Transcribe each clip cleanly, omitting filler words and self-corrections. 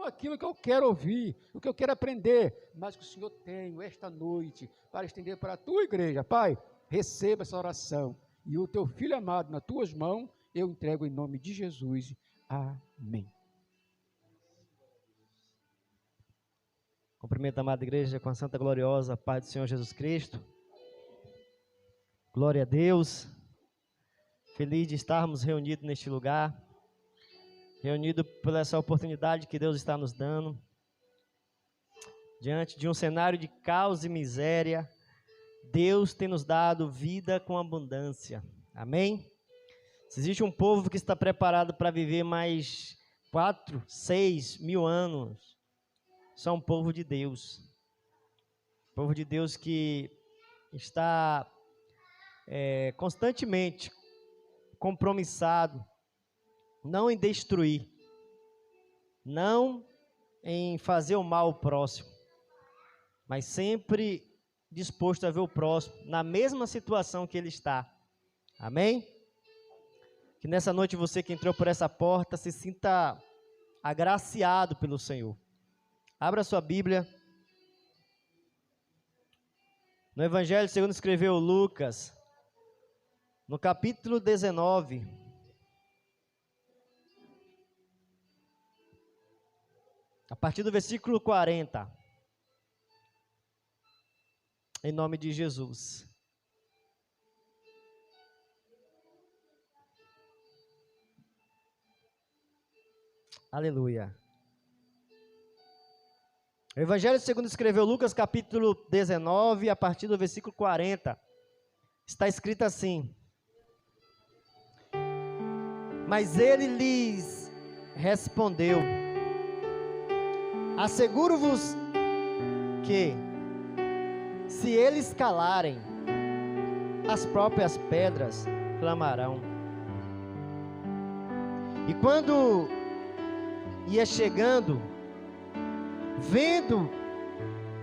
não aquilo que eu quero ouvir, o que eu quero aprender, mas que o Senhor tem esta noite para estender para a tua igreja. Pai, receba essa oração e o teu filho amado nas tuas mãos, eu entrego em nome de Jesus. Amém. Cumprimento a amada igreja com a santa gloriosa paz do Senhor Jesus Cristo. Glória a Deus. Feliz de estarmos reunidos neste lugar, reunidos por essa oportunidade que Deus está nos dando, diante de um cenário de caos e miséria. Deus tem nos dado vida com abundância, amém? Se existe um povo que está preparado para viver mais 4, 6 mil anos, são um povo de Deus, povo de Deus que está constantemente compromissado, não em destruir, não em fazer o mal ao próximo, mas sempre disposto a ver o próximo na mesma situação que ele está, amém? Que nessa noite você que entrou por essa porta se sinta agraciado pelo Senhor. Abra sua Bíblia no Evangelho segundo escreveu Lucas, no capítulo 19, a partir do versículo 40, em nome de Jesus. Aleluia. O Evangelho segundo escreveu Lucas, capítulo 19, a partir do versículo 40, está escrito assim: mas ele lhes respondeu: asseguro-vos que, se eles calarem, as próprias pedras clamarão. E quando ia chegando, vendo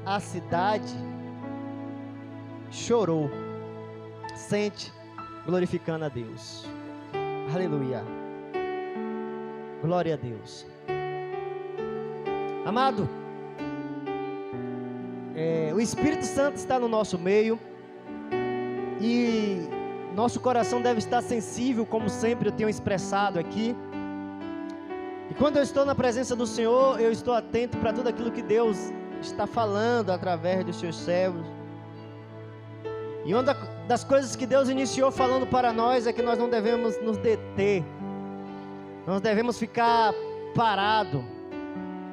a cidade, chorou. Sente, glorificando a Deus. Aleluia. Glória a Deus. Amado, o Espírito Santo está no nosso meio e nosso coração deve estar sensível, como sempre eu tenho expressado aqui. E quando eu estou na presença do Senhor, eu estou atento para tudo aquilo que Deus está falando através dos seus servos. E uma das coisas que Deus iniciou falando para nós é que nós não devemos nos deter, nós devemos ficar parados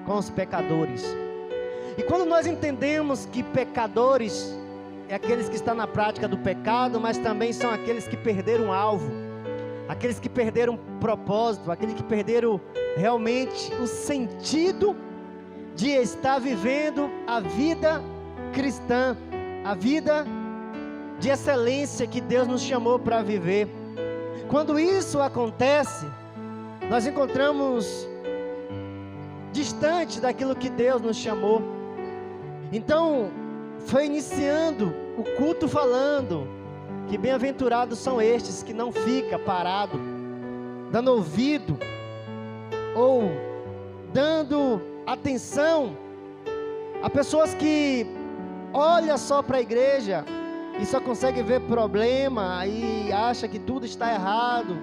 com os pecadores. E quando nós entendemos que pecadores é aqueles que estão na prática do pecado, mas também são aqueles que perderam o alvo, aqueles que perderam o propósito, aqueles que perderam realmente o sentido de estar vivendo a vida cristã, a vida de excelência que Deus nos chamou para viver. Quando isso acontece, nós encontramos distante daquilo que Deus nos chamou. Então, foi iniciando o culto falando que bem-aventurados são estes que não ficam parados, dando ouvido ou dando atenção a pessoas que olham só para a igreja e só consegue ver problema e acha que tudo está errado,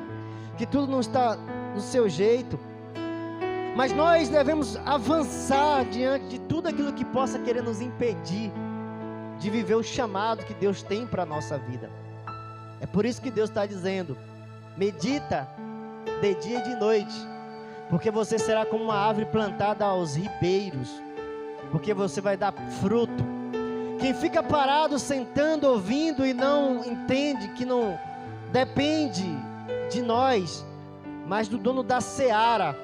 que tudo não está do seu jeito. Mas nós devemos avançar diante de tudo aquilo que possa querer nos impedir de viver o chamado que Deus tem para a nossa vida. É por isso que Deus está dizendo: medita de dia e de noite, porque você será como uma árvore plantada aos ribeiros, porque você vai dar fruto. Quem fica parado, sentando, ouvindo e não entende que não depende de nós, mas do dono da seara.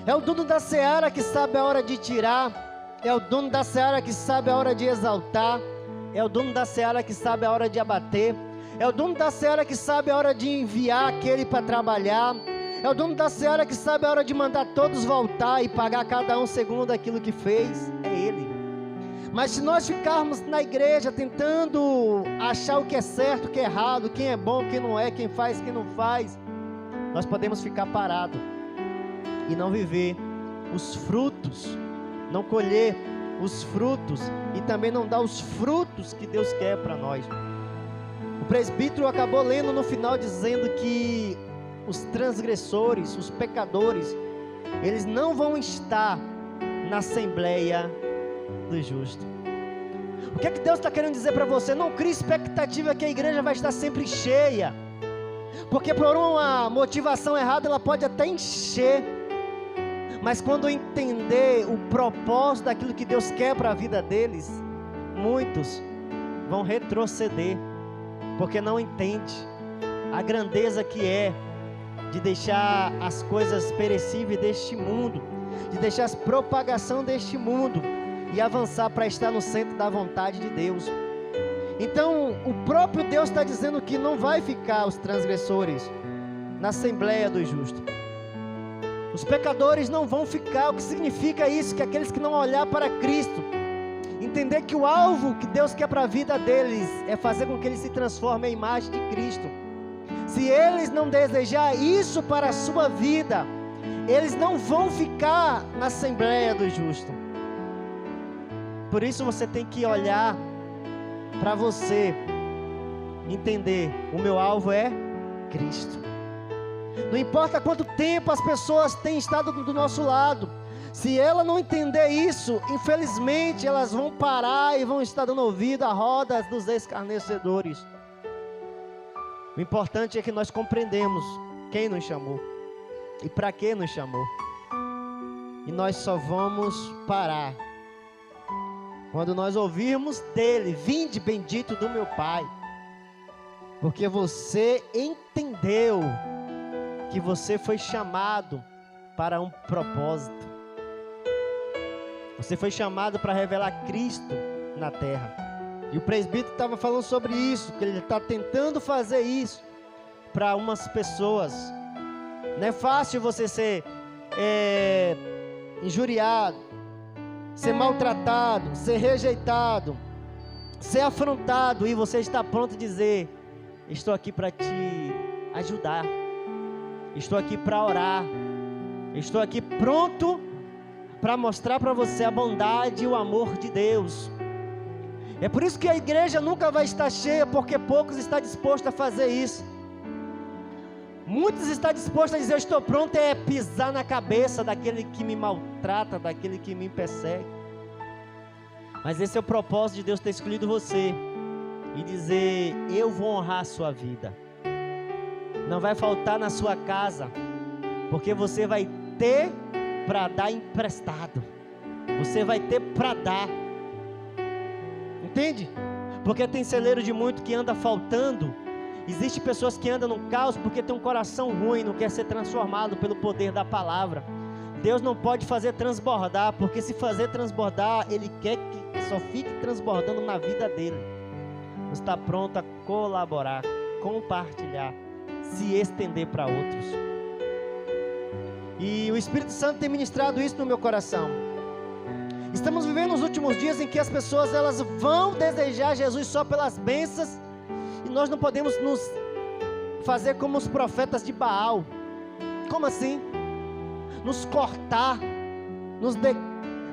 É o dono da seara que sabe a hora de tirar, é o dono da seara que sabe a hora de exaltar, é o dono da seara que sabe a hora de abater, é o dono da seara que sabe a hora de enviar aquele para trabalhar, é o dono da seara que sabe a hora de mandar todos voltar e pagar cada um segundo aquilo que fez. É Ele. Mas se nós ficarmos na igreja tentando achar o que é certo, o que é errado, quem é bom, quem não é, quem faz, quem não faz, nós podemos ficar parados e não viver os frutos, não colher os frutos e também não dar os frutos que Deus quer para nós. O presbítero acabou lendo no final dizendo que os transgressores, os pecadores, eles não vão estar na Assembleia do Justo. O que é que Deus está querendo dizer para você? Não crie expectativa que a igreja vai estar sempre cheia, porque por uma motivação errada ela pode até encher, mas quando entender o propósito daquilo que Deus quer para a vida deles, muitos vão retroceder, porque não entende a grandeza que é de deixar as coisas perecíveis deste mundo, de deixar a propagação deste mundo e avançar para estar no centro da vontade de Deus. Então, o próprio Deus está dizendo que não vai ficar os transgressores na Assembleia dos Justos. Os pecadores não vão ficar. O que significa isso? Que aqueles que não olhar para Cristo, entender que o alvo que Deus quer para a vida deles é fazer com que eles se transformem em imagem de Cristo. Se eles não desejar isso para a sua vida, eles não vão ficar na Assembleia dos Justos. Por isso você tem que olhar para você, entender, o meu alvo é Cristo. Não importa quanto tempo as pessoas têm estado do nosso lado, se ela não entender isso, infelizmente elas vão parar e vão estar dando ouvido à roda dos escarnecedores. O importante é que nós compreendemos quem nos chamou e para que nos chamou. E nós só vamos parar quando nós ouvirmos dele: vinde bendito do meu Pai, porque você entendeu que você foi chamado para um propósito. Você foi chamado para revelar Cristo na terra. E o presbítero estava falando sobre isso, que ele está tentando fazer isso para umas pessoas. Não é fácil você ser injuriado, ser maltratado, ser rejeitado, ser afrontado, e você está pronto a dizer: estou aqui para te ajudar, estou aqui para orar, estou aqui pronto para mostrar para você a bondade e o amor de Deus. É por isso que a igreja nunca vai estar cheia, porque poucos estão dispostos a fazer isso. Muitos estão dispostos a dizer: eu estou pronto a pisar na cabeça daquele que me maltrata, daquele que me persegue. Mas esse é o propósito de Deus ter escolhido você e dizer: eu vou honrar a sua vida. Não vai faltar na sua casa, porque você vai ter para dar emprestado. Você vai ter para dar. Entende? Porque tem celeiro de muito que anda faltando. Existem pessoas que andam no caos porque tem um coração ruim, não quer ser transformado pelo poder da palavra. Deus não pode fazer transbordar, porque se fazer transbordar, Ele quer que só fique transbordando na vida dele. Você está pronto a colaborar, compartilhar, se estender para outros. E o Espírito Santo tem ministrado isso no meu coração. Estamos vivendo os últimos dias em que as pessoas elas vão desejar Jesus só pelas bênçãos, e nós não podemos nos fazer como os profetas de Baal. Como assim? Nos cortar,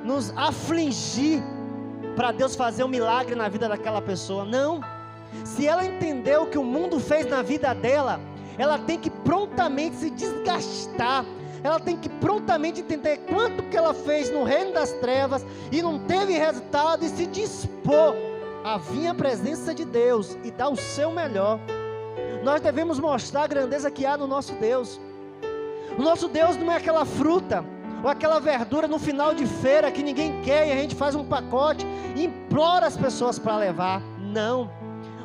nos afligir para Deus fazer um milagre na vida daquela pessoa. Não. Se ela entendeu o que o mundo fez na vida dela, ela tem que prontamente se desgastar. Ela tem que prontamente entender quanto que ela fez no reino das trevas e não teve resultado, e se dispor a vir à presença de Deus e dar o seu melhor. Nós devemos mostrar a grandeza que há no nosso Deus. O nosso Deus não é aquela fruta ou aquela verdura no final de feira que ninguém quer e a gente faz um pacote e implora as pessoas para levar. Não.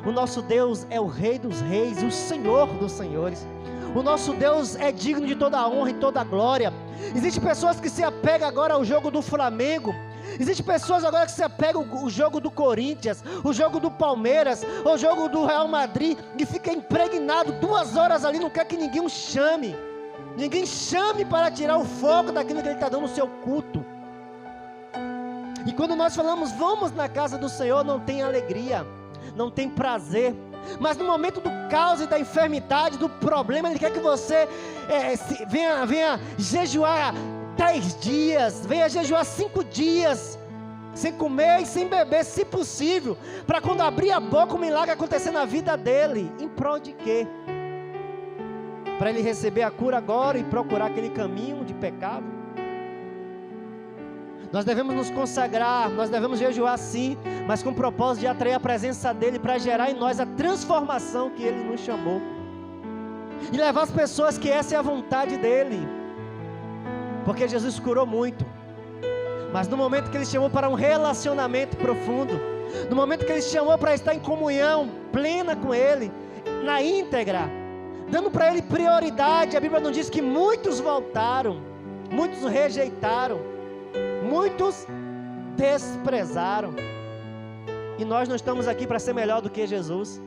O nosso Deus é o Rei dos Reis, o Senhor dos Senhores. O nosso Deus é digno de toda a honra e toda a glória. Existem pessoas que se apegam agora ao jogo do Flamengo. Existem pessoas agora que se apegam ao jogo do Corinthians, o jogo do Palmeiras, o jogo do Real Madrid, e fica impregnado 2 horas ali, não quer que ninguém o chame. Ninguém chame para tirar o foco daquilo que ele está dando no seu culto. E quando nós falamos, vamos na casa do Senhor, não tem alegria, não tem prazer. Mas no momento do caos e da enfermidade, do problema, Ele quer que você venha jejuar 10 dias, venha jejuar 5 dias, sem comer e sem beber, se possível, para quando abrir a boca o milagre acontecer na vida dele. Em prol de quê? Para ele receber a cura agora e procurar aquele caminho de pecado? Nós devemos nos consagrar, nós devemos jejuar sim, mas com o propósito de atrair a presença dele para gerar em nós a transformação que ele nos chamou. E levar as pessoas que essa é a vontade dele. Porque Jesus curou muito. Mas no momento que ele chamou para um relacionamento profundo, no momento que ele chamou para estar em comunhão plena com ele, na íntegra, dando para ele prioridade, a Bíblia não diz que muitos voltaram, muitos o rejeitaram, muitos desprezaram. E nós não estamos aqui para ser melhor do que Jesus.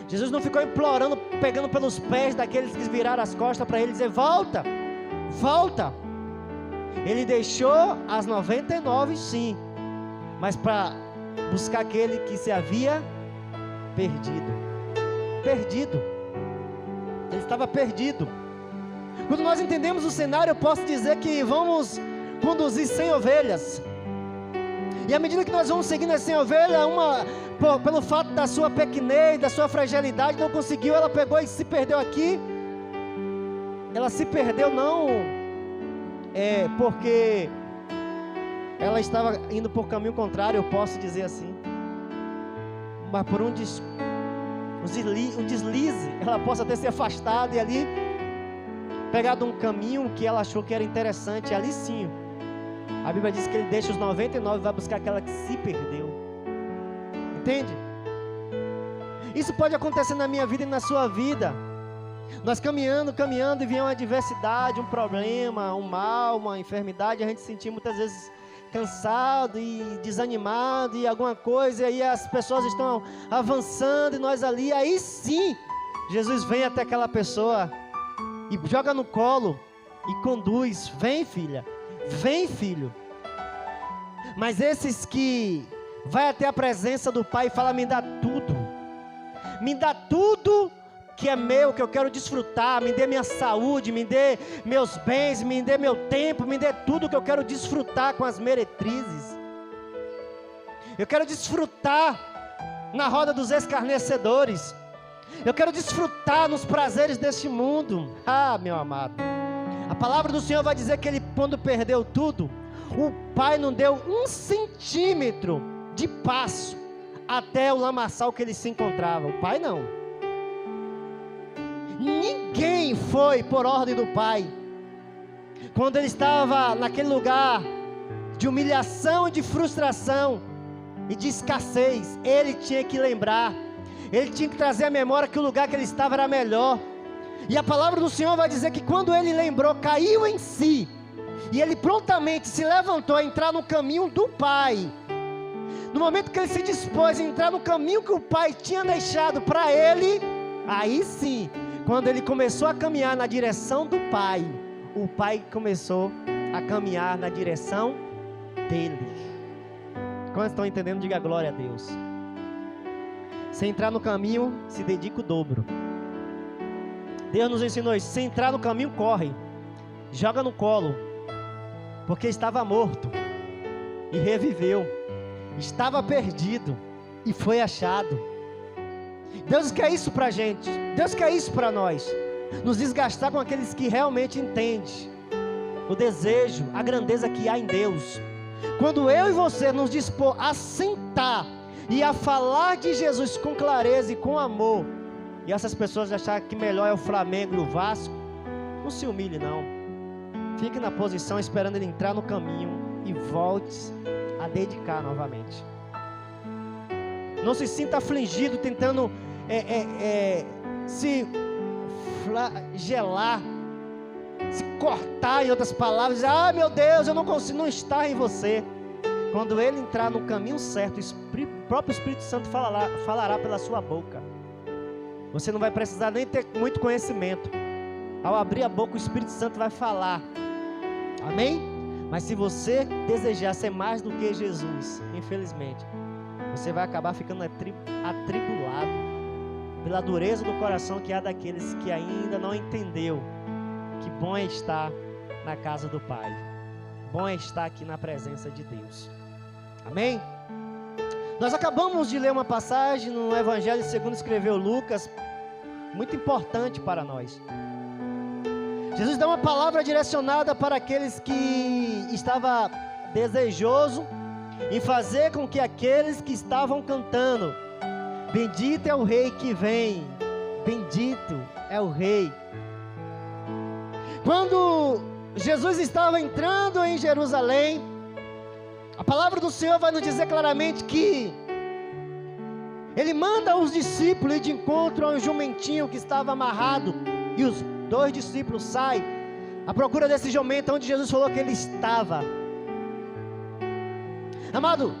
Jesus não ficou implorando, pegando pelos pés daqueles que viraram as costas para ele dizer: volta, volta. Ele deixou as 99 sim, mas para buscar aquele que se havia perdido. Perdido. Ele estava perdido. Quando nós entendemos o cenário, eu posso dizer que vamos conduzir 100 ovelhas. E à medida que nós vamos seguindo as 100 ovelhas, pelo fato da sua pequenez, da sua fragilidade, não conseguiu, ela pegou e se perdeu aqui. Ela se perdeu não porque ela estava indo por caminho contrário, eu posso dizer assim, mas por um deslize, ela possa ter se afastado e ali pegado um caminho que ela achou que era interessante. Ali sim, a Bíblia diz que ele deixa os 99 e vai buscar aquela que se perdeu. Entende? Isso pode acontecer na minha vida e na sua vida. Nós caminhando e vem uma adversidade, um problema, um mal, uma enfermidade, a gente se sentir muitas vezes cansado e desanimado e alguma coisa, e aí as pessoas estão avançando e nós ali, aí sim, Jesus vem até aquela pessoa e joga no colo e conduz: vem filha, vem filho. Mas esses que vai até a presença do Pai e fala: me dá tudo que é meu, que eu quero desfrutar, me dê minha saúde, me dê meus bens, me dê meu tempo, me dê tudo que eu quero desfrutar com as meretrizes. Eu quero desfrutar na roda dos escarnecedores. Eu quero desfrutar nos prazeres deste mundo. Ah, meu amado, a palavra do Senhor vai dizer que ele, quando perdeu tudo, o Pai não deu 1 centímetro de passo até o lamaçal que ele se encontrava. O Pai não. Ninguém foi por ordem do Pai. Quando ele estava naquele lugar de humilhação, de frustração e de escassez, ele tinha que lembrar, ele tinha que trazer à memória que o lugar que ele estava era melhor. E a palavra do Senhor vai dizer que quando ele lembrou, caiu em si, e ele prontamente se levantou a entrar no caminho do Pai. No momento que ele se dispôs a entrar no caminho que o Pai tinha deixado para ele, aí sim, quando ele começou a caminhar na direção do Pai, o Pai começou a caminhar na direção dele. Quantos estão entendendo? Diga glória a Deus. Se entrar no caminho, se dedica o dobro. Deus nos ensinou isso: se entrar no caminho, corre, joga no colo, porque estava morto e reviveu, estava perdido e foi achado. Deus quer isso pra gente, Deus quer isso pra nós, nos desgastar com aqueles que realmente entendem o desejo, a grandeza que há em Deus. Quando eu e você nos dispor a sentar e a falar de Jesus com clareza e com amor, e essas pessoas acharem que melhor é o Flamengo e o Vasco, não se humilhe não, fique na posição esperando ele entrar no caminho e volte a dedicar novamente. Não se sinta afligido tentando se flagelar, se cortar, em outras palavras, ah, meu Deus, eu não consigo, não estar em você. Quando ele entrar no caminho certo, o próprio Espírito Santo falará pela sua boca. Você não vai precisar nem ter muito conhecimento. Ao abrir a boca, o Espírito Santo vai falar. Amém? Mas se você desejar ser mais do que Jesus, infelizmente, você vai acabar ficando atribulado pela dureza do coração que há daqueles que ainda não entendeu que bom é estar na casa do Pai. Bom é estar aqui na presença de Deus. Amém? Nós acabamos de ler uma passagem no Evangelho segundo escreveu Lucas, muito importante para nós. Jesus dá uma palavra direcionada para aqueles que estavam desejosos em fazer com que aqueles que estavam cantando: bendito é o Rei que vem, bendito é o Rei. Quando Jesus estava entrando em Jerusalém, a palavra do Senhor vai nos dizer claramente que Ele manda os discípulos ir de encontro a um jumentinho que estava amarrado, e os 2 discípulos saem à procura desse jumento onde Jesus falou que ele estava. Amado,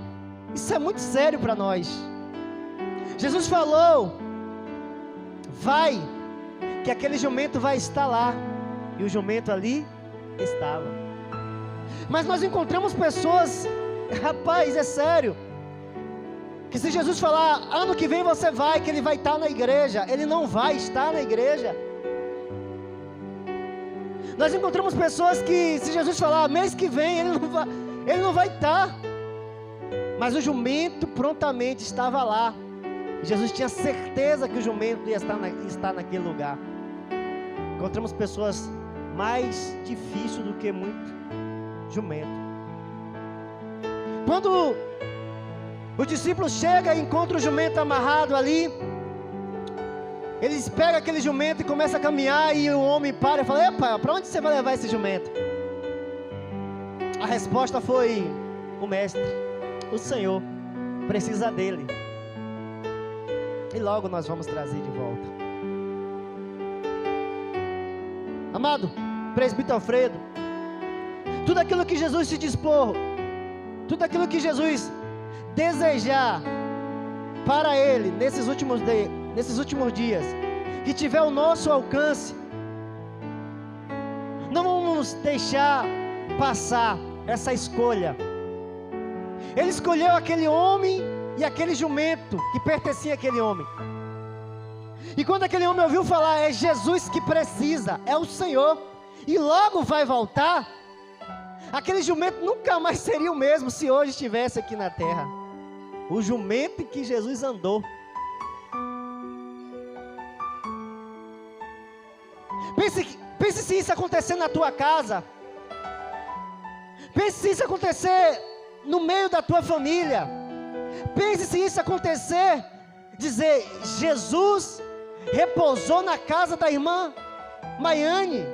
isso é muito sério para nós. Jesus falou: vai, que aquele jumento vai estar lá, e o jumento ali estava. Mas nós encontramos pessoas, rapaz, é sério, que se Jesus falar, ano que vem você vai, que ele vai estar na igreja, ele não vai estar na igreja. Nós encontramos pessoas que, se Jesus falar, mês que vem, ele não vai estar. Mas o jumento prontamente estava lá. Jesus tinha certeza que o jumento ia estar naquele lugar. Encontramos pessoas mais difíceis do que muito jumento. Quando o discípulo chega e encontra o jumento amarrado ali, eles pegam aquele jumento e começam a caminhar, e o homem para e fala: epa, para onde você vai levar esse jumento? A resposta foi: o mestre, o Senhor precisa dele, e logo nós vamos trazer de volta. Amado presbítero Alfredo, tudo aquilo que Jesus se dispor, tudo aquilo que Jesus desejar para Ele nesses últimos dias, que tiver o nosso alcance, não vamos deixar passar essa escolha. Ele escolheu aquele homem e aquele jumento que pertencia àquele homem. E quando aquele homem ouviu falar, é Jesus que precisa, é o Senhor, e logo vai voltar, aquele jumento nunca mais seria o mesmo se hoje estivesse aqui na terra. O jumento em que Jesus andou. Pense se isso acontecer na tua casa. Pense se isso acontecer no meio da tua família. Pense se isso acontecer, dizer: Jesus repousou na casa da irmã Maiane,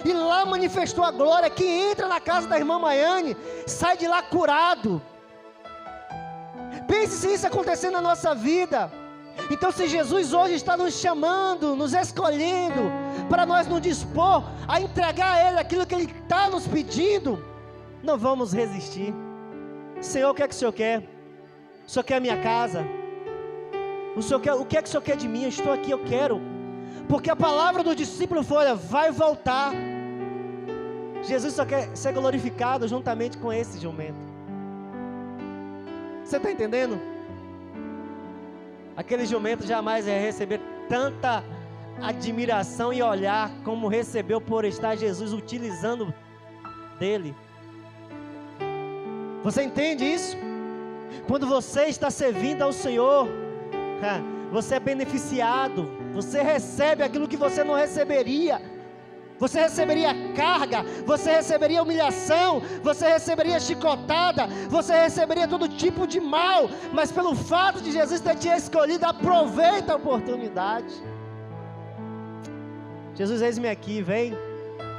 e lá manifestou a glória. Que entra na casa da irmã Maiane, sai de lá curado. Pense se isso acontecer na nossa vida. Então, se Jesus hoje está nos chamando, nos escolhendo, para nós nos dispor a entregar a Ele aquilo que Ele está nos pedindo, não vamos resistir. Senhor, o que é que o Senhor quer? O Senhor quer a minha casa? O que é que o Senhor quer de mim? Eu estou aqui, eu quero. Porque a palavra do discípulo foi: olha, vai voltar. Jesus só quer ser glorificado juntamente com esse jumento. Você está entendendo? Aquele jumento jamais ia receber tanta admiração e olhar como recebeu por estar Jesus utilizando dele. Você entende isso? Quando você está servindo ao Senhor, você é beneficiado, você recebe aquilo que você não receberia. Você receberia carga, você receberia humilhação, você receberia chicotada, você receberia todo tipo de mal, mas pelo fato de Jesus ter te escolhido, aproveita a oportunidade. Jesus, eis-me aqui, vem,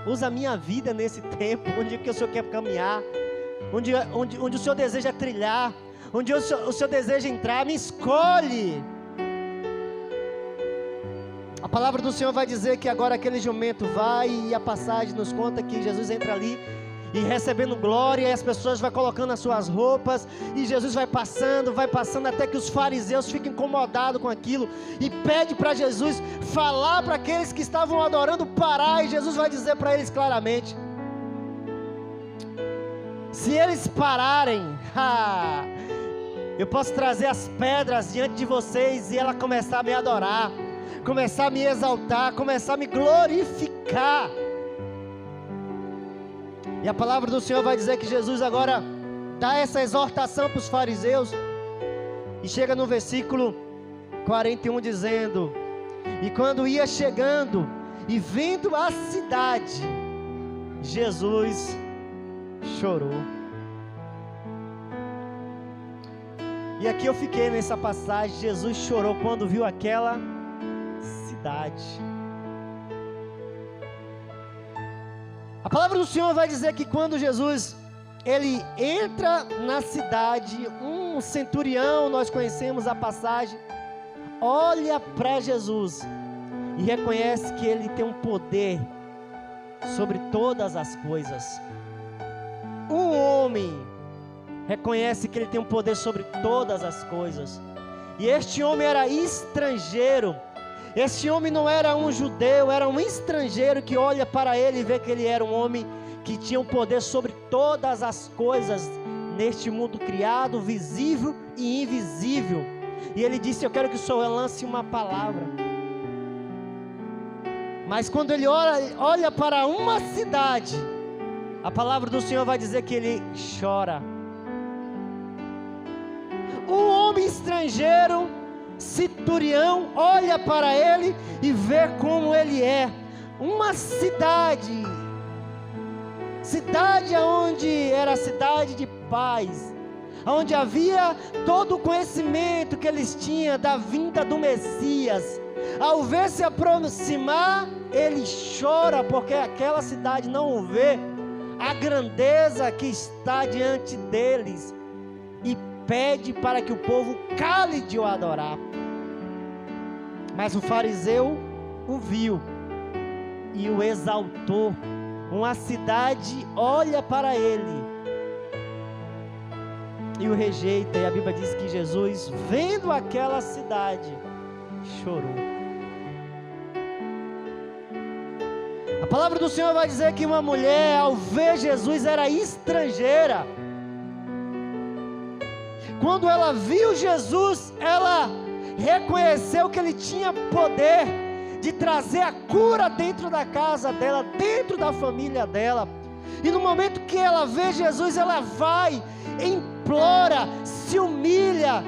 usa a minha vida nesse tempo, onde que o Senhor quer caminhar, onde o Senhor deseja trilhar, onde o Senhor deseja entrar, me escolhe. A palavra do Senhor vai dizer que agora aquele jumento vai, e a passagem nos conta que Jesus entra ali e recebendo glória, e as pessoas vão colocando as suas roupas, e Jesus vai passando até que os fariseus ficam incomodados com aquilo, e pede para Jesus falar para aqueles que estavam adorando parar, e Jesus vai dizer para eles claramente: se eles pararem, eu posso trazer as pedras diante de vocês, e ela começar a me adorar, começar a me exaltar, começar a me glorificar. E a palavra do Senhor vai dizer que Jesus agora dá essa exortação para os fariseus. E chega no versículo 41 dizendo: e quando ia chegando e vendo a cidade, Jesus chorou. E aqui eu fiquei nessa passagem. Jesus chorou quando viu aquela cidade. A palavra do Senhor vai dizer que quando Jesus ele entra na cidade, um centurião, nós conhecemos a passagem, olha para Jesus e reconhece que ele tem um poder sobre todas as coisas. Um homem reconhece que ele tem um poder sobre todas as coisas. E este homem era estrangeiro. Este homem não era um judeu, era um estrangeiro que olha para ele e vê que ele era um homem que tinha um poder sobre todas as coisas neste mundo criado, visível e invisível. E ele disse: eu quero que o Senhor lance uma palavra. Mas quando ele olha para uma cidade, a palavra do Senhor vai dizer que ele chora. Um homem estrangeiro, centurião, olha para ele e vê como ele é. Uma cidade onde era cidade de paz, onde havia todo o conhecimento que eles tinham da vinda do Messias. Ao ver se aproximar, ele chora, porque aquela cidade não vê a grandeza que está diante deles, e pede para que o povo cale de o adorar. Mas o fariseu o viu e o exaltou. Uma cidade olha para ele e o rejeita. E a Bíblia diz que Jesus, vendo aquela cidade, chorou. A palavra do Senhor vai dizer que uma mulher, ao ver Jesus, era estrangeira. Quando ela viu Jesus, ela reconheceu que ele tinha poder de trazer a cura dentro da casa dela, dentro da família dela. E no momento que ela vê Jesus, ela vai, implora, se humilha.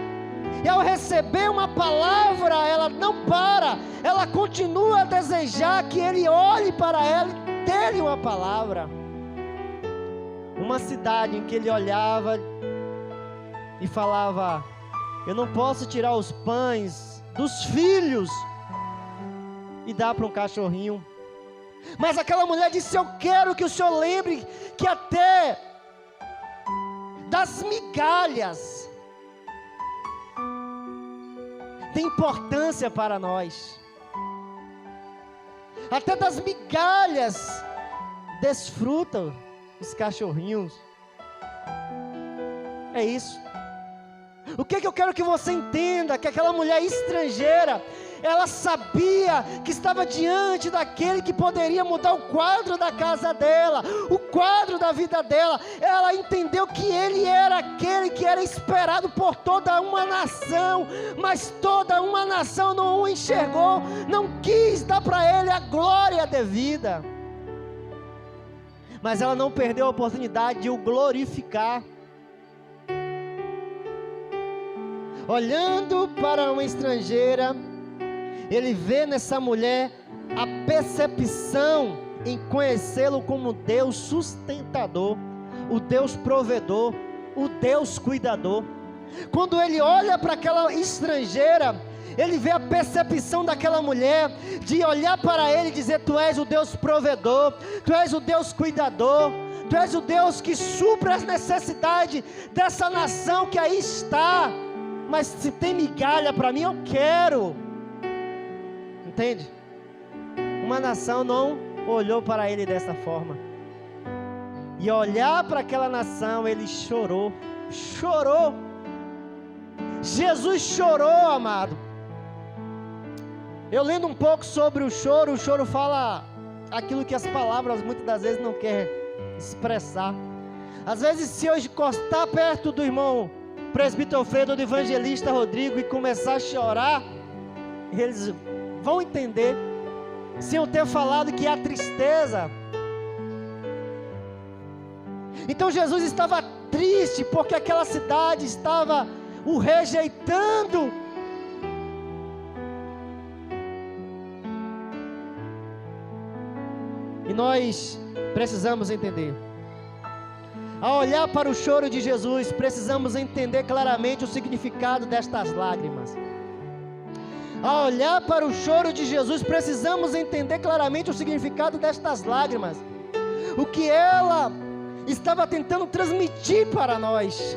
E ao receber uma palavra, ela não para, ela continua a desejar que ele olhe para ela e dê-lhe uma palavra. Uma cidade em que ele olhava e falava: eu não posso tirar os pães dos filhos e dar para um cachorrinho. Mas aquela mulher disse: eu quero que o Senhor lembre que até das migalhas tem importância para nós. Até das migalhas desfrutam os cachorrinhos. É isso. O que eu quero que você entenda? Que aquela mulher estrangeira, ela sabia que estava diante daquele que poderia mudar o quadro da casa dela, o quadro da vida dela. Ela entendeu que ele era aquele que era esperado por toda uma nação, mas toda uma nação não o enxergou, não quis dar para ele a glória devida. Mas ela não perdeu a oportunidade de o glorificar. Olhando para uma estrangeira, ele vê nessa mulher a percepção em conhecê-lo como Deus sustentador, o Deus provedor, o Deus cuidador. Quando ele olha para aquela estrangeira, ele vê a percepção daquela mulher, de olhar para ele e dizer: tu és o Deus provedor, tu és o Deus cuidador, tu és o Deus que supre as necessidades dessa nação que aí está. Mas se tem migalha para mim, eu quero. Entende? Uma nação não olhou para ele dessa forma. E olhar para aquela nação, ele chorou. Chorou. Jesus chorou, amado. Eu lendo um pouco sobre o choro fala aquilo que as palavras muitas das vezes não querem expressar. Às vezes, se eu encostar perto do irmão presbítero Alfredo, do evangelista Rodrigo, e começar a chorar, eles vão entender, sem eu ter falado que a tristeza Então Jesus estava triste porque aquela cidade estava o rejeitando. E nós precisamos entender. Ao olhar para o choro de Jesus, precisamos entender claramente o significado destas lágrimas. Ao olhar para o choro de Jesus, precisamos entender claramente o significado destas lágrimas. O que ela estava tentando transmitir para nós.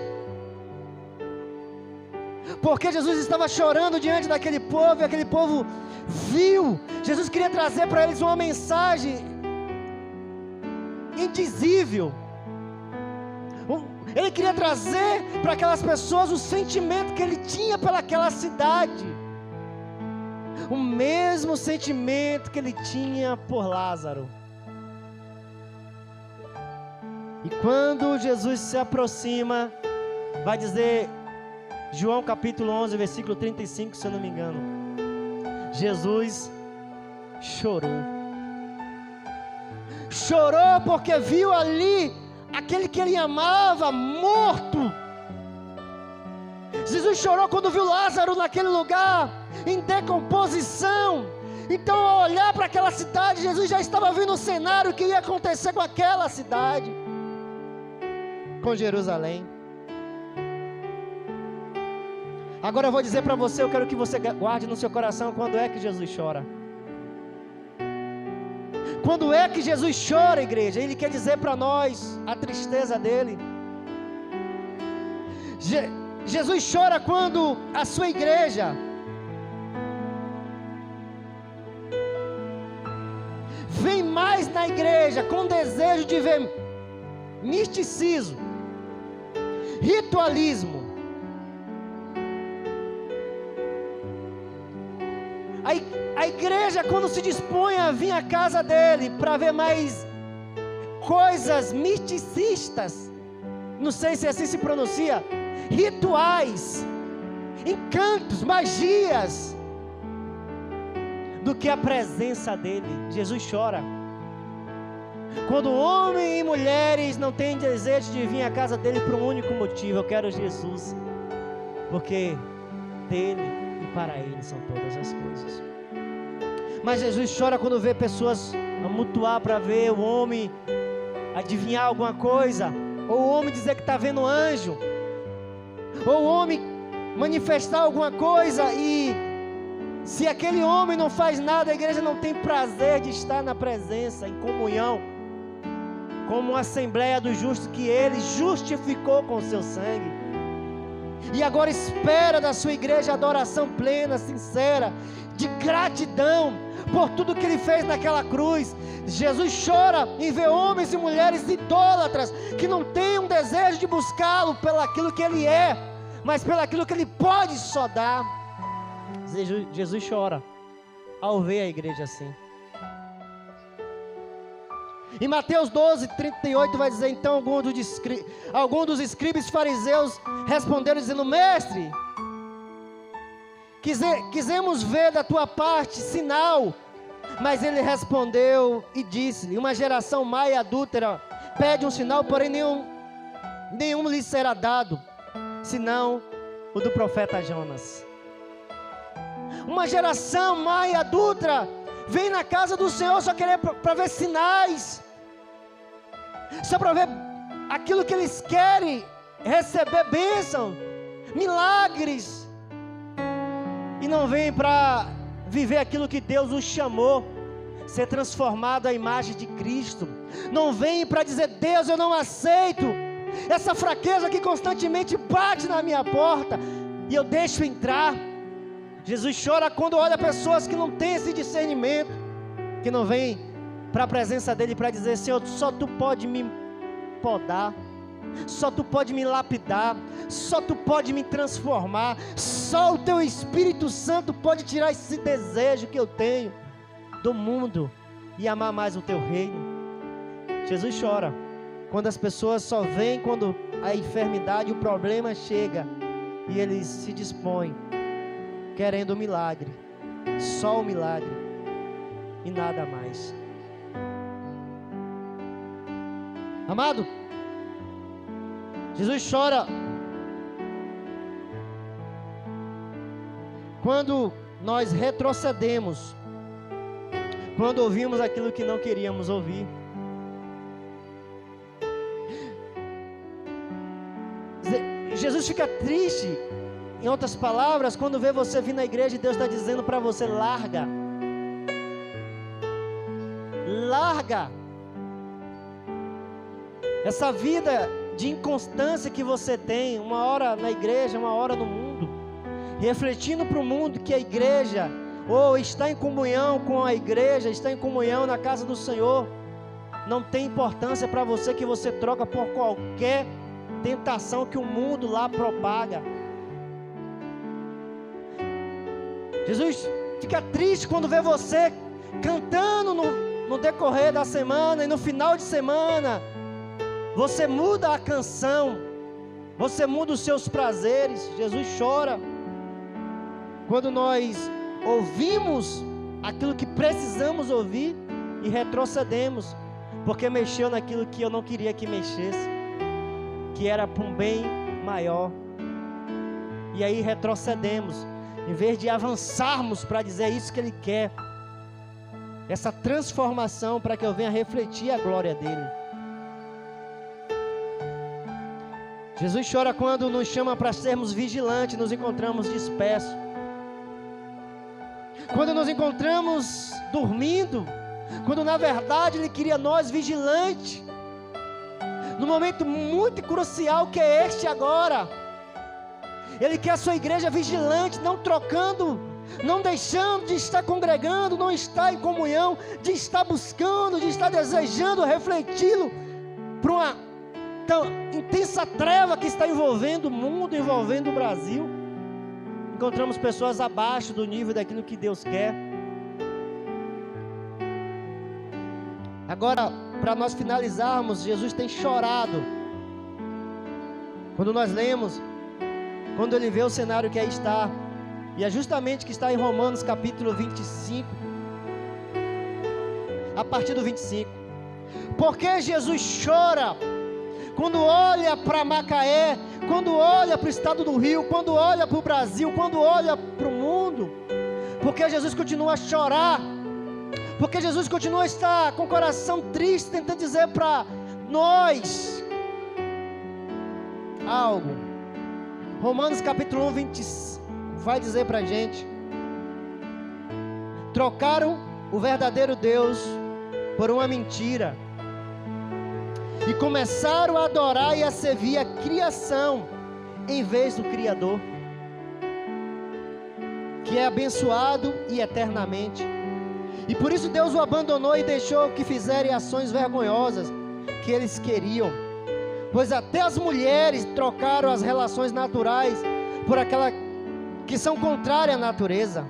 Porque Jesus estava chorando diante daquele povo, e aquele povo viu. Jesus queria trazer para eles uma mensagem indizível. Ele queria trazer para aquelas pessoas o sentimento que ele tinha pelaquela cidade. O mesmo sentimento que ele tinha por Lázaro. E quando Jesus se aproxima, vai dizer, João capítulo 11, versículo 35, se eu não me engano. Jesus chorou. Chorou porque viu ali aquele que ele amava morto. Jesus chorou quando viu Lázaro naquele lugar, em decomposição. Então, ao olhar para aquela cidade, Jesus já estava vendo o cenário que ia acontecer com aquela cidade, com Jerusalém. Agora eu vou dizer para você, eu quero que você guarde no seu coração quando é que Jesus chora. Quando é que Jesus chora, igreja? Ele quer dizer para nós a tristeza dele. Jesus chora quando a sua igreja vem mais na igreja com desejo de ver misticismo, ritualismo. A igreja, quando se dispõe a vir à casa dele para ver mais coisas misticistas, não sei se assim se pronuncia, rituais, encantos, magias, do que a presença dele. Jesus chora quando homens e mulheres não têm desejo de vir à casa dele por um único motivo: eu quero Jesus, porque dele e para ele são todas as coisas. Mas Jesus chora quando vê pessoas amontoar para ver o homem adivinhar alguma coisa, ou o homem dizer que está vendo anjo, ou o homem manifestar alguma coisa, e se aquele homem não faz nada, a igreja não tem prazer de estar na presença, em comunhão, como uma assembleia dos justos que ele justificou com o seu sangue. E agora espera da sua igreja adoração plena, sincera, de gratidão por tudo que ele fez naquela cruz. Jesus chora em ver homens e mulheres idólatras que não têm um desejo de buscá-lo pelaquilo que ele é, mas pelaquilo que ele pode só dar. Jesus chora ao ver a igreja assim. Em Mateus 12, 38 vai dizer, então alguns dos escribas e fariseus responderam dizendo: mestre, quisemos ver da tua parte sinal. Mas ele respondeu e disse-lhe: uma geração má e adúltera pede um sinal, porém nenhum lhe será dado, senão o do profeta Jonas. Uma geração má e adúltera vem na casa do Senhor só querer para ver sinais, só para ver aquilo que eles querem receber, bênção, milagres, e não vem para viver aquilo que Deus os chamou, ser transformado à imagem de Cristo. Não vem para dizer: Deus, eu não aceito essa fraqueza que constantemente bate na minha porta, e eu deixo entrar. Jesus chora quando olha pessoas que não têm esse discernimento, que não vêm para a presença dele para dizer: Senhor, só tu pode me podar, só tu pode me lapidar, só tu pode me transformar, só o teu Espírito Santo pode tirar esse desejo que eu tenho do mundo e amar mais o teu reino. Jesus chora quando as pessoas só vêm quando a enfermidade, o problema chega, e eles se dispõem querendo o milagre, só o milagre e nada mais. Amado, Jesus chora quando nós retrocedemos, quando ouvimos aquilo que não queríamos ouvir. Jesus fica triste, em outras palavras, quando vê você vir na igreja e Deus está dizendo para você: larga. Larga essa vida de inconstância que você tem, uma hora na igreja, uma hora no mundo, refletindo para o mundo que a igreja, ou está em comunhão com a igreja, está em comunhão na casa do Senhor, não tem importância para você, que você troca por qualquer tentação que o mundo lá propaga. Jesus fica triste quando vê você cantando no decorrer da semana, e no final de semana você muda a canção, você muda os seus prazeres. Jesus chora quando nós ouvimos aquilo que precisamos ouvir e retrocedemos, porque mexeu naquilo que eu não queria que mexesse, que era para um bem maior. E aí retrocedemos, em vez de avançarmos para dizer isso que Ele quer, essa transformação, para que eu venha refletir a glória dEle. Jesus chora quando nos chama para sermos vigilantes, nos encontramos dispersos, quando nos encontramos dormindo, quando na verdade Ele queria nós vigilantes, no momento muito crucial que é este agora. Ele quer a sua igreja vigilante, não trocando, não deixando de estar congregando, não estar em comunhão, de estar buscando, de estar desejando refleti-lo para uma tão intensa treva que está envolvendo o mundo, envolvendo o Brasil. Encontramos pessoas abaixo do nível daquilo que Deus quer. Agora, para nós finalizarmos, Jesus tem chorado. Quando nós lemos, quando Ele vê o cenário que aí está, e é justamente que está em Romanos capítulo 25, a partir do 25. Porque Jesus chora quando olha para Macaé, quando olha para o estado do Rio, quando olha para o Brasil, quando olha para o mundo? Porque Jesus continua a chorar, porque Jesus continua a estar com o coração triste, tentando dizer para nós algo. Romanos capítulo 1, 20, vai dizer para a gente: trocaram o verdadeiro Deus por uma mentira, e começaram a adorar e a servir a criação, em vez do Criador, que é abençoado e eternamente. E por isso Deus o abandonou e deixou que fizerem ações vergonhosas que eles queriam, pois até as mulheres trocaram as relações naturais por aquela que são contrárias à natureza.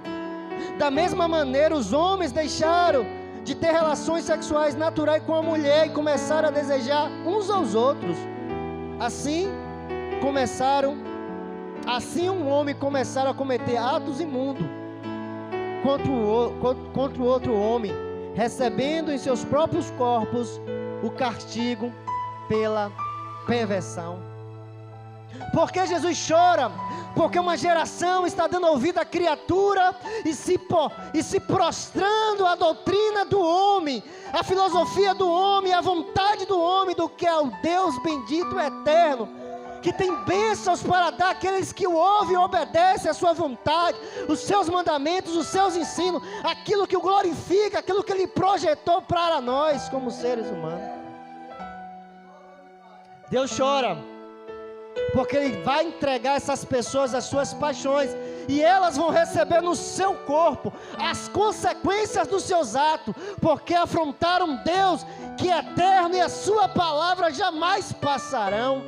Da mesma maneira, os homens deixaram de ter relações sexuais naturais com a mulher e começaram a desejar uns aos outros. Assim um homem começaram a cometer atos imundos contra o outro homem, recebendo em seus próprios corpos o castigo pela perversão. Porque Jesus chora? Porque uma geração está dando ouvido à criatura e se prostrando à doutrina do homem, à filosofia do homem, à vontade do homem, do que é o Deus bendito eterno, que tem bênçãos para dar àqueles que o ouvem e obedecem à sua vontade, os seus mandamentos, os seus ensinos, aquilo que o glorifica, aquilo que Ele projetou para nós como seres humanos. Deus chora porque Ele vai entregar essas pessoas às suas paixões, e elas vão receber no seu corpo as consequências dos seus atos, porque afrontaram Deus que é eterno, e a sua palavra jamais passarão,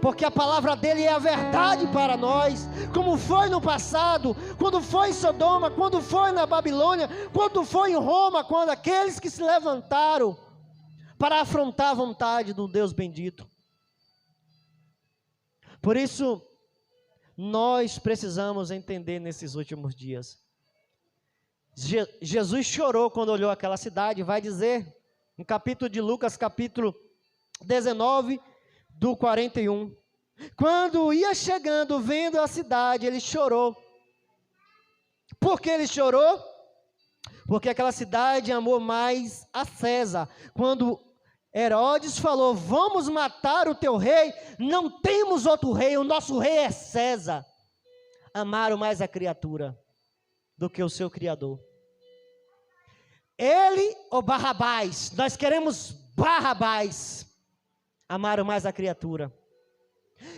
porque a palavra dele é a verdade para nós, como foi no passado, quando foi em Sodoma, quando foi na Babilônia, quando foi em Roma, quando aqueles que se levantaram para afrontar a vontade do Deus bendito. Por isso, nós precisamos entender nesses últimos dias. Jesus chorou quando olhou aquela cidade, vai dizer, no capítulo de Lucas, capítulo 19, do 41. Quando ia chegando, vendo a cidade, ele chorou. Por que ele chorou? Porque aquela cidade amou mais a César. Quando Herodes falou, vamos matar o teu rei, não temos outro rei, o nosso rei é César. Amaram mais a criatura do que o seu Criador. Ele ou Barrabás? Nós queremos Barrabás. Amaram mais a criatura.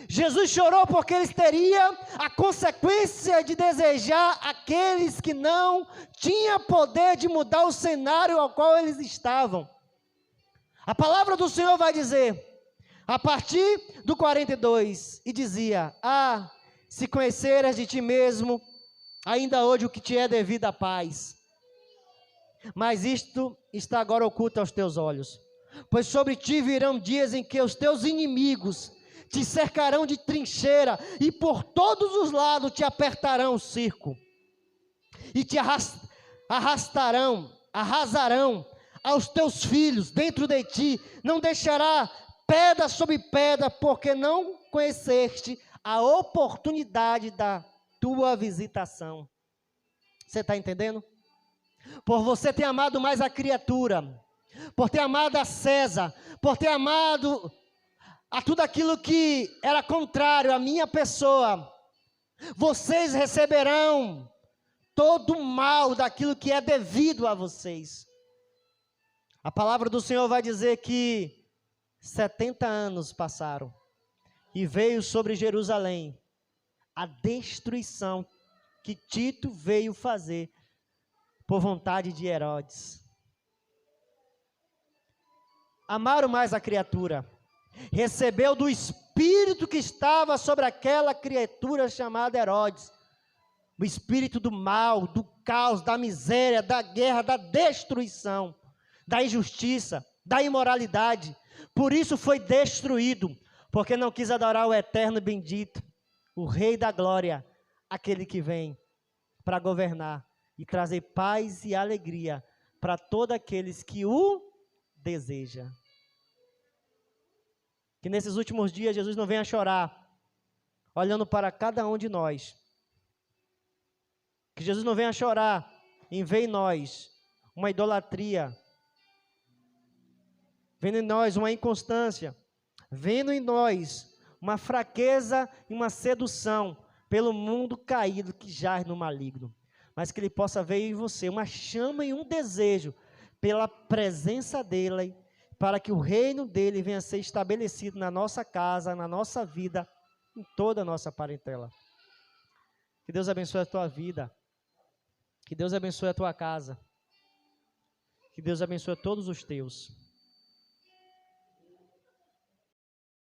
Jesus chorou porque eles teriam a consequência de desejar aqueles que não tinham poder de mudar o cenário ao qual eles estavam. A palavra do Senhor vai dizer, a partir do 42, e dizia, se conheceras de ti mesmo, ainda hoje o que te é devido a paz. Mas isto está agora oculto aos teus olhos. Pois sobre ti virão dias em que os teus inimigos te cercarão de trincheira, e por todos os lados te apertarão o circo, e te arrasarão aos teus filhos dentro de ti, não deixará pedra sobre pedra, porque não conheceste a oportunidade da tua visitação. Você está entendendo? Por você ter amado mais a criatura, por ter amado a César, por ter amado a tudo aquilo que era contrário à minha pessoa, vocês receberão todo o mal daquilo que é devido a vocês. A palavra do Senhor vai dizer que 70 anos passaram e veio sobre Jerusalém a destruição que Tito veio fazer por vontade de Herodes. Amaram mais a criatura. Recebeu do espírito que estava sobre aquela criatura chamada Herodes, o espírito do mal, do caos, da miséria, da guerra, da destruição, da injustiça, da imoralidade. Por isso foi destruído, porque não quis adorar o eterno e bendito, o Rei da glória, aquele que vem para governar e trazer paz e alegria para todos aqueles que o desejam. Que nesses últimos dias Jesus não venha chorar, olhando para cada um de nós. Que Jesus não venha chorar em ver em nós uma idolatria, vendo em nós uma inconstância, vendo em nós uma fraqueza e uma sedução pelo mundo caído que jaz no maligno. Mas que Ele possa ver em você uma chama e um desejo pela presença dEle, para que o reino dEle venha a ser estabelecido na nossa casa, na nossa vida, em toda a nossa parentela. Que Deus abençoe a tua vida. Que Deus abençoe a tua casa. Que Deus abençoe a todos os teus.